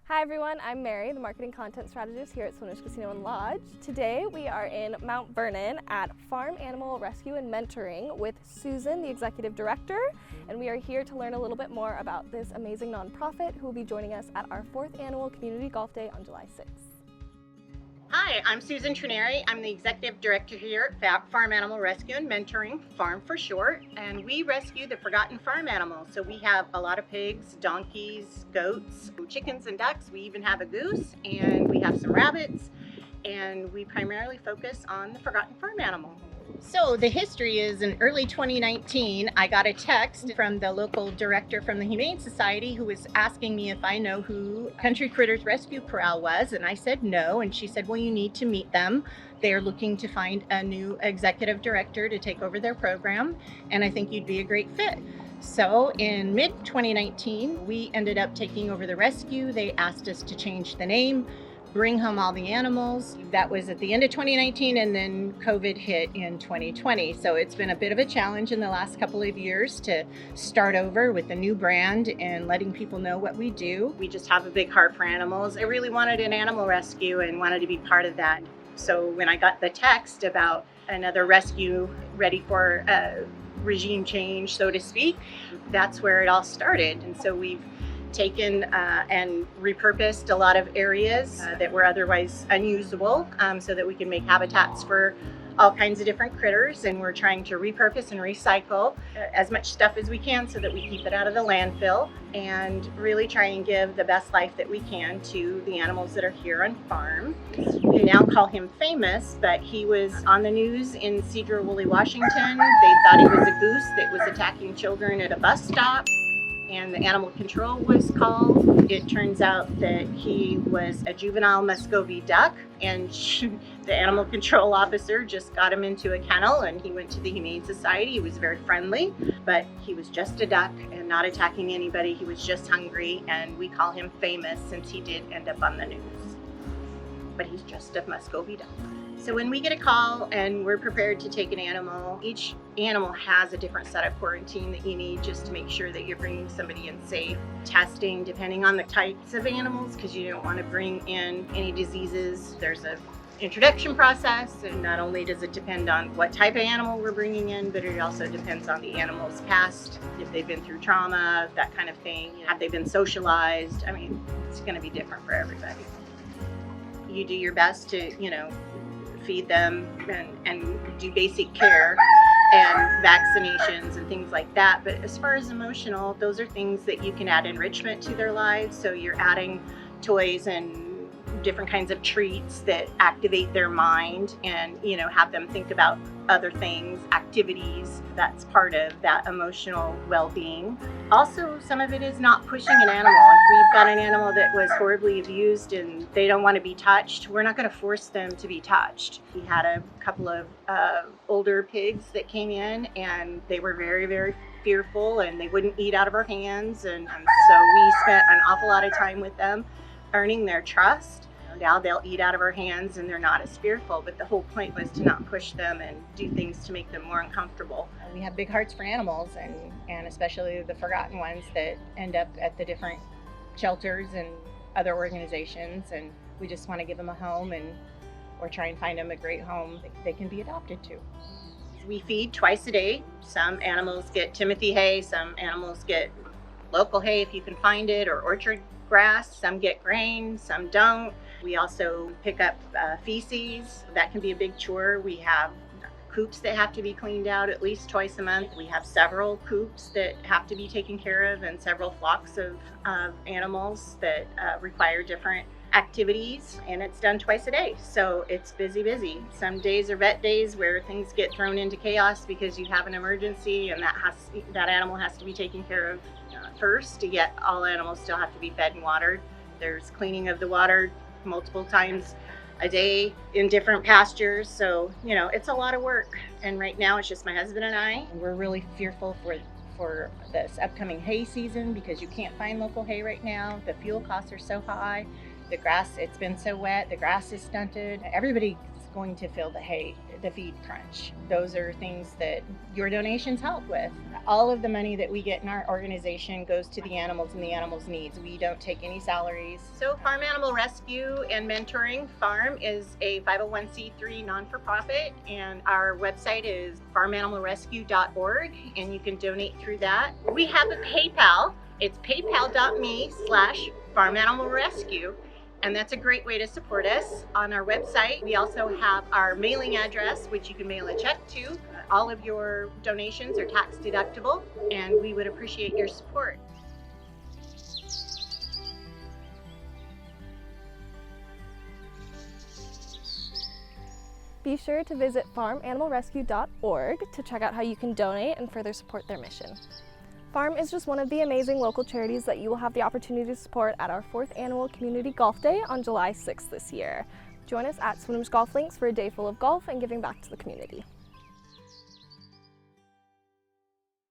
Hi everyone, I'm Mary, the Marketing Content Strategist here at Swinomi Casino and Lodge. Today we are in Mount Vernon at Farm Animal Rescue and Mentoring with Susan, the Executive Director, and we are here to learn a little bit more about this amazing nonprofit who will be joining us at our 4th Annual Community Golf Day on July 6th. Hi, I'm Susan Trineri. I'm the Executive Director here at Farm Animal Rescue and Mentoring, FARM for short, and we rescue the forgotten farm animals. So we have a lot of pigs, donkeys, goats, chickens and ducks. We even have a goose, and we have some rabbits, and we primarily focus on the forgotten farm animal. So the history is in early 2019, I got a text from the local director from the Humane Society who was asking me if I know who Country Critters Rescue Corral was, and I said no, and she said, well, you need to meet them. They're looking to find a new executive director to take over their program, and I think you'd be a great fit. So in mid-2019, we ended up taking over the rescue. They asked us to change the name, bring home all the animals. That was at the end of 2019, and then COVID hit in 2020. So it's been a bit of a challenge in the last couple of years to start over with a new brand and letting people know what we do. We just have a big heart for animals. I really wanted an animal rescue and wanted to be part of that. So when I got the text about another rescue ready for a regime change, so to speak, that's where it all started. And so we've taken and repurposed a lot of areas that were otherwise unusable so that we can make habitats for all kinds of different critters, and we're trying to repurpose and recycle as much stuff as we can so that we keep it out of the landfill and really try and give the best life that we can to the animals that are here on farm. We now call him famous, but he was on the news in Cedar-Woolley, Washington. They thought he was a goose that was attacking children at a bus stop, and the animal control was called. It turns out that he was a juvenile Muscovy duck, and the animal control officer just got him into a kennel, and he went to the Humane Society. He was very friendly, but he was just a duck and not attacking anybody. He was just hungry, and we call him famous since he did end up on the news. But he's just a Muscovy duck. So when we get a call and we're prepared to take an animal, each animal has a different set of quarantine that you need just to make sure that you're bringing somebody in safe. Testing depending on the types of animals, because you don't want to bring in any diseases. There's an introduction process, and not only does it depend on what type of animal we're bringing in, but it also depends on the animal's past, if they've been through trauma, that kind of thing. Have they been socialized? I mean, it's going to be different for everybody. You do your best to, feed them and do basic care and vaccinations and things like that. But as far as emotional, those are things that you can add enrichment to their lives. So you're adding toys and different kinds of treats that activate their mind and, have them think about other things, activities. That's part of that emotional well-being. Also, some of it is not pushing an animal. If we've got an animal that was horribly abused and they don't want to be touched, we're not going to force them to be touched. We had a couple of older pigs that came in, and they were very, very fearful, and they wouldn't eat out of our hands. And so we spent an awful lot of time with them, earning their trust. Now they'll eat out of our hands and they're not as fearful, but the whole point was to not push them and do things to make them more uncomfortable. We have big hearts for animals, and especially the forgotten ones that end up at the different shelters and other organizations, and we just want to give them a home or try and find them a great home they can be adopted to. We feed twice a day. Some animals get Timothy hay, some animals get local hay if you can find it, or orchard grass. Some get grain, some don't. We also pick up feces. That can be a big chore. We have coops that have to be cleaned out at least twice a month. We have several coops that have to be taken care of, and several flocks of animals that require different activities, and it's done twice a day. So it's busy. Some days are vet days where things get thrown into chaos because you have an emergency, and that animal has to be taken care of first. Yet all animals still have to be fed and watered. There's cleaning of the water multiple times a day in different pastures. So, it's a lot of work. And right now it's just my husband and I. We're really fearful for this upcoming hay season because you can't find local hay right now. The fuel costs are so high. The grass, it's been so wet. The grass is stunted. Everybody's going to feel the hay the feed crunch. Those are things that your donations help with. All of the money that we get in our organization goes to the animals and the animals' needs. We don't take any salaries. So Farm Animal Rescue and Mentoring Farm is a 501c3 non-for-profit, and our website is farmanimalrescue.org, and you can donate through that. We have a PayPal. It's paypal.me/farmanimalrescue. And that's a great way to support us. On our website, we also have our mailing address, which you can mail a check to. All of your donations are tax deductible, and we would appreciate your support. Be sure to visit farmanimalrescue.org to check out how you can donate and further support their mission. F.A.R.M is just one of the amazing local charities that you will have the opportunity to support at our 4th annual Community Golf Day on July 6th this year. Join us at Swinomi.sh Golf Links for a day full of golf and giving back to the community.